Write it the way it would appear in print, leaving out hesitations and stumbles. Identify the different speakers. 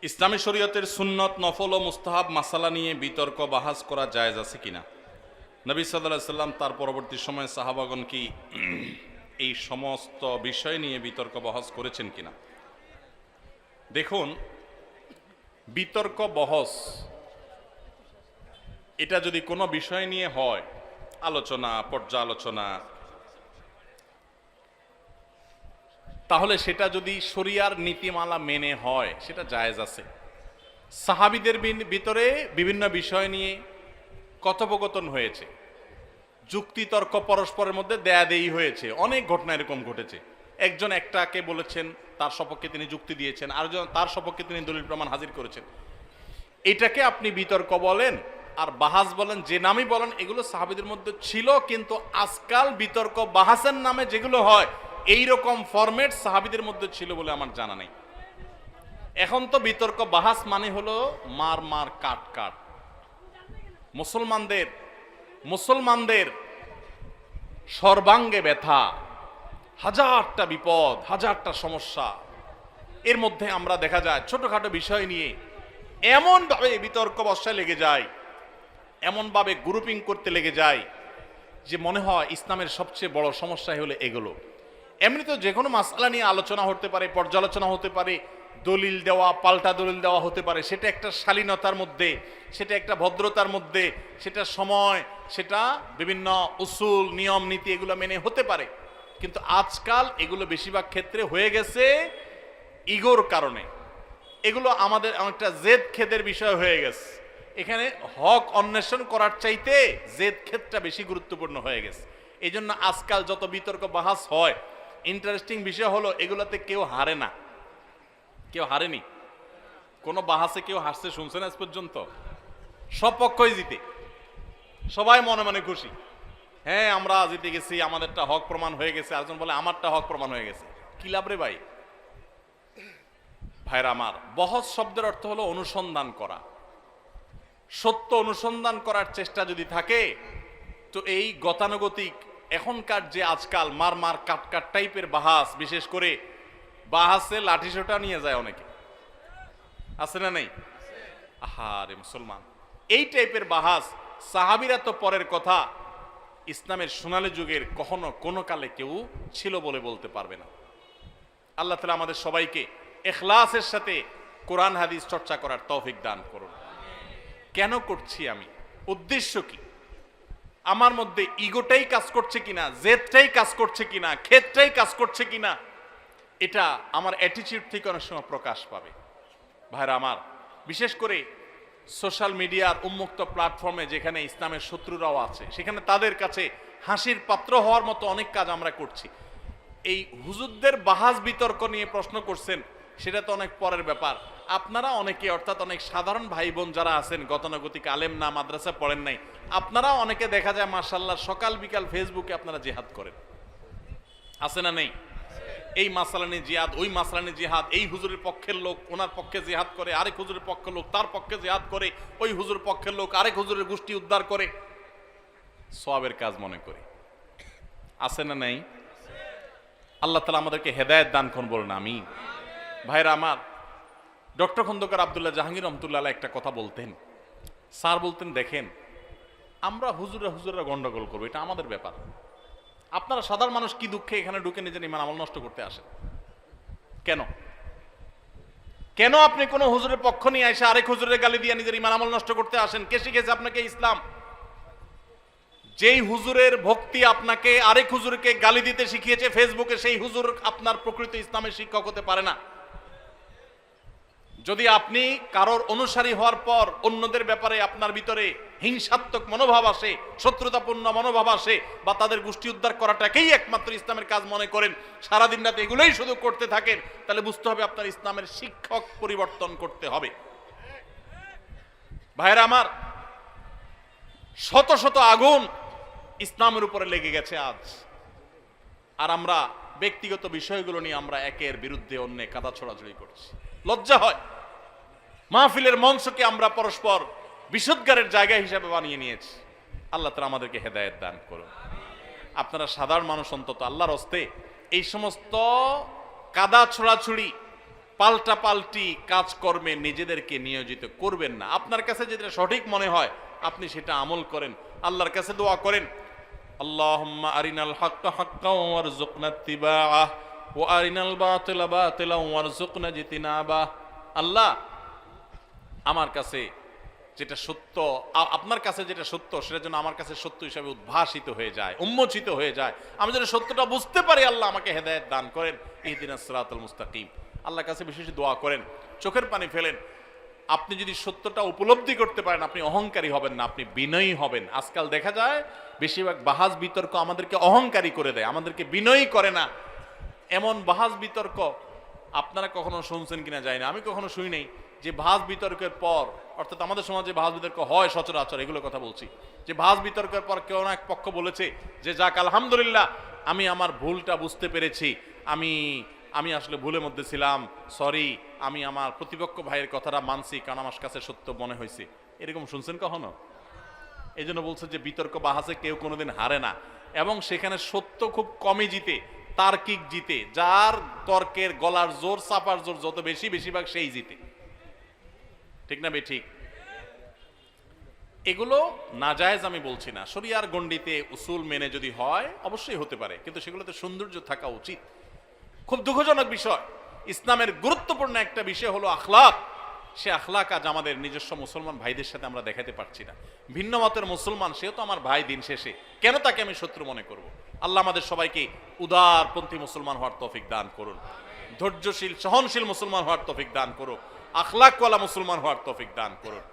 Speaker 1: ইসলামী শরীয়তের সুন্নত, নফল ও মুস্তাহাব মাসালা নিয়ে বিতর্ক বাহাস করা জায়েজ আছে কিনা? নবী সাল্লাল্লাহু আলাইহি সাল্লাম তার পরবর্তী সময়ে সাহাবাগণ কি এই সমস্ত বিষয় নিয়ে বিতর্ক বহস করেছেন কিনা? দেখুন, বিতর্ক বহস এটা যদি কোনো বিষয় নিয়ে হয়, আলোচনা, পর্যালোচনা, তাহলে সেটা যদি শরিয়ার নীতিমালা মেনে হয় সেটা জায়েজ আছে। সাহাবীদের ভিতরে বিভিন্ন বিষয় নিয়ে কথোপকথন হয়েছে, যুক্তিতর্ক পরস্পরের মধ্যে দেয়াদেয়ি হয়েছে, অনেক ঘটনা এরকম ঘটেছে। একজন একটাকে বলেছেন, তার সপক্ষে তিনি যুক্তি দিয়েছেন, আরেকজন তার সপক্ষে তিনি দলিল প্রমাণ হাজির করেছেন। এটাকে আপনি বিতর্ক বলেন আর বাহাস বলেন, যে নামই বলেন, এগুলো সাহাবীদের মধ্যে ছিল। কিন্তু আজকাল বিতর্ক বাহাসের নামে যেগুলো হয়, এই রকম ফরম্যাট সাহাবীদের মধ্যে ছিল বলে আমার জানা নেই। এখন তো বিতর্ক বাহাস মানে হলো মার মার কাট কাট। মুসলমানদের সর্বাঙ্গে ব্যথা, হাজারটা বিপদ, হাজারটা সমস্যা। এর মধ্যে আমরা দেখা যায় ছোটখাটো বিষয় নিয়ে এমনভাবে বিতর্ক বসায় লেগে যায়, এমনভাবে গ্রুপিং করতে লেগে যায় যে মনে হয় ইসলামের সবচেয়ে বড় সমস্যাই হলো এগুলো। এমনি তো যে কোনো মাসআলা নিয়ে আলোচনা হতে পারে, পর্যালোচনা হতে পারে, দলিল দেওয়া, পাল্টা দলিল দেওয়া হতে পারে। সেটা একটা শালীনতার মধ্যে, সেটা একটা ভদ্রতার মধ্যে, সেটা সময়, সেটা বিভিন্ন উসুল, নিয়ম নীতি এগুলো মেনে হতে পারে। কিন্তু আজকাল এগুলো বেশিরভাগ ক্ষেত্রে হয়ে গেছে ইগোর কারণে। এগুলো আমাদের অনেকটা জেদ খেদের বিষয় হয়ে গেছে। এখানে হক অন্বেষণ করার চাইতে জেদ খেদটা বেশি গুরুত্বপূর্ণ হয়ে গেছে। এই জন্য আজকাল যত বিতর্ক বাহাস হয়, ইন্টারেস্টিং বিষয় হলো এগুলোতে কেউ হারে না, কেউ হারেনি। কোনো বাহাসে কেউ হারছে শুনছেন আজ পর্যন্ত? সব পক্ষই জিতে, সবাই মনে মনে খুশি। হ্যাঁ, আমরা জিতে গেছি, আমাদেরটা হক প্রমাণ হয়ে গেছে। আরেকজন বলে আমারটা হক প্রমাণ হয়ে গেছে। কি লাভ রে ভাই? ভাইরা আমার, বহস শব্দের অর্থ হলো অনুসন্ধান করা। সত্য অনুসন্ধান করার চেষ্টা যদি থাকে, তো এই গতানুগতিক এখনকার যে আজকাল মার মার কাট কাট টাইপের বাহাস, বিশেষ করে বাহাসে লাঠিসোঁটা নিয়ে যায় অনেকে, আছে না নেই? আহারে মুসলমান, এই টাইপের বাহাস সাহাবীরা তো পরের কথা, ইসলামের সোনালী যুগের কখনো কোনো কালে কেউ ছিল বলে বলতে পারবে না। আল্লাহ তাআলা আমাদের সবাইকে ইখলাসের সাথে কোরআন হাদিস চর্চা করার তৌফিক দান করুন। কেন করছি আমি? উদ্দেশ্য কি? আমার মধ্যে ইগোটাই কাজ করছে কিনা, জেদটাই কাজ করছে কিনা, খেদটাই কাজ করছে কিনা, এটা আমার অ্যাটিটিউড থেকে অনেক সময় প্রকাশ পাবে। ভাইরা আমার, বিশেষ করে সোশ্যাল মিডিয়ার উন্মুক্ত প্ল্যাটফর্মে যেখানে ইসলামের শত্রুরাও আছে, সেখানে তাদের কাছে হাসির পাত্র হওয়ার মতো অনেক কাজ আমরা করছি। এই হুজুরদের বাহাস বিতর্ক নিয়ে প্রশ্ন করছেন, সেটা তো অনেক পরের ব্যাপার। আপনারা অনেকে, অর্থাৎ অনেক সাধারণ ভাই বোন যারা আছেন, গতানুগতিক আলেম না, মাদ্রাসা পড়েন নাই, আপনারা অনেকে দেখা যায় মাশাআল্লাহ সকাল বিকাল ফেসবুকে আপনারা জিহাদ করেন, আছে না নেই? এই মাসআলা নিয়ে জিহাদ, ওই মাসআলা নিয়ে জিহাদ, এই হুজুরের পক্ষের লোক ওনার পক্ষে জিহাদ করে, আরেক হুজুরের পক্ষের লোক তার পক্ষে জিহাদ করে, ওই হুজুরের পক্ষের লোক আরেক হুজুরের গোষ্ঠী উদ্ধার করে, সওয়াবের কাজ মনে করে। আছে না নাই? আল্লাহ তাআলা আমাদেরকে হেদায়েত দান করুন, বলুন আমিন। ভাইরা আমার, ডক্টর খন্দকার আব্দুল্লাহ জাহাঙ্গীর রহমতুল্লাহ আলাইহি একটা কথা বলতেন। স্যার বলতেন, দেখেন, আমরা হুজুররা গন্ডগোল করবো, এটা আমাদের ব্যাপার। আপনারা সাধারণ মানুষ কি দুঃখে এখানে ঢুকে নিজের ঈমান আমল নষ্ট করতে আসেন? কেন কেন আপনি কোন হুজুরের পক্ষ নিয়ে এসে আরেক হুজুরের গালি দিয়ে নিজের ঈমান আমল নষ্ট করতে আসেন? কে শিখেছে আপনাকে ইসলাম? যেই হুজুরের ভক্তি আপনাকে আরেক হুজুরকে গালি দিতে শিখিয়েছে ফেসবুকে, সেই হুজুর আপনার প্রকৃত ইসলামের শিক্ষক হতে পারে না। যদি আপনি কারোর অনুসারী হওয়ার পর অন্যদের ব্যাপারে আপনার ভিতরে হিংসাত্মক মনোভাব আসে, শত্রুতাপূর্ণ মনোভাব আসে, বা তাদের গোষ্ঠী উদ্ধার করাটাকেই একমাত্র ইসলামের কাজ মনে করেন, সারাদিন রাত এগুলোই শুধু করতে থাকেন, তাহলে বুঝতে হবে আপনার ইসলামের শিক্ষক পরিবর্তন করতে হবে। ভাইরা আমার, শত শত আগুন ইসলামের উপরে লেগে গেছে আজ, আর আমরা ব্যক্তিগত বিষয়গুলো নিয়ে আমরা একের বিরুদ্ধে অন্য কাদা ছড়াছড়ি করছি। লজ্জা হয়। মাহফিলের মঞ্চকে আমরা পরস্পর বিশুদ্ধারের জায়গা হিসাবে বানিয়ে নিয়েছি। আল্লাহ তাআলা আমাদেরকে হেদায়েত দান করুন। আপনারা সাধারণ মানুষ অন্তত আল্লাহর হস্তে এই সমস্ত কাদা ছড়াছড়ি, পাল্টা পাল্টি কাজকর্মে নিজেদেরকে নিয়োজিত করবেন না। আপনার কাছে যেটা সঠিক মনে হয় আপনি সেটা আমল করেন, আল্লাহর কাছে দোয়া করেন, আল্লাহুম্মা আরিনাল হাক্কা হাক্কাও ওয়ারযুকনা ইত্তিবাআহ ওয়া আরিনাল বাতিলা বাতিলাও ওয়ারযুকনা ইজতিনাবাহ। আল্লাহ, আমার কাছে যেটা সত্য, আপনার কাছে যেটা সত্য সেটা যেন আমার কাছে সত্য হিসাবে উদ্ভাসিত হয়ে যায়, উন্মোচিত হয়ে যায়, আমি যেন সত্যটা বুঝতে পারি। আল্লাহ আমাকে হেদায়েত দান করেন, ইহদিনাস সিরাতাল মুস্তাকিম। আল্লাহর কাছে বিশেষ দোয়া করেন, চোখের পানি ফেলেন। আপনি যদি সত্যটা উপলব্ধি করতে পারেন আপনি অহংকারী হবেন না, আপনি বিনয়ী হবেন। আজকাল দেখা যায় বেশিরভাগ বাহাস বিতর্ক আমাদেরকে অহংকারী করে দেয়, আমাদেরকে বিনয়ী করে না। এমন বাহাস বিতর্ক আপনারা কখনো শুনছেন কিনা জানি না, আমি কখনো শুনি নাই যে বাহাস বিতর্কের পর, অর্থাৎ আমাদের সমাজে বাহাস বিতর্ক হয় সচরাচর, এগুলো কথা বলছি, যে বাহাস বিতর্কের পর কেউ না এক পক্ষ বলেছে যে যাক আলহামদুলিল্লাহ আমি আমার ভুলটা বুঝতে পেরেছি, আমি আসলে ভুলের মধ্যে ছিলাম, সরি, আমি আমার প্রতিপক্ষ ভাইয়ের কথাটা মানছি কারণ আমার কাছে সত্য মনে হয়েছে। এরকম শুনছেন কখনো? এই জন্য বলছে যে বিতর্ক বাহাসে কেউ কোনোদিন হারে না, এবং সেখানে সত্য খুব কমই জিতে, তার্কিক জিতে। যার তর্কের গলার জোর, চাপার জোর যত বেশি, বেশিরভাগ সেই জিতে। ঠিক না বে ঠিক? এগুলো নাজায়েজ আমি বলছি না, শরিয়ার গণ্ডিতে উসুল মেনে যদি হয় অবশ্যই হতে পারে, কিন্তু সেগুলোতে সৌন্দর্য থাকা উচিত। খুব দুঃখজনক বিষয়, ইসলামের গুরুত্বপূর্ণ একটা বিষয় হলো আখলাক। সে আখলাক আজ আমাদের নিজস্ব মুসলমান ভাইদের সাথে আমরা দেখাতে পারছি না। ভিন্ন মতের মুসলমান, সেও তো আমার ভাই, দিন শেষে কেন তাকে আমি শত্রু মনে করব? আল্লাহ আমাদের সবাইকে উদারপন্থী মুসলমান হওয়ার তৌফিক দান করুন, ধৈর্যশীল সহনশীল মুসলমান হওয়ার তৌফিক দান করুন, আখলাকওয়ালা মুসলমান হওয়ার তৌফিক দান করুন।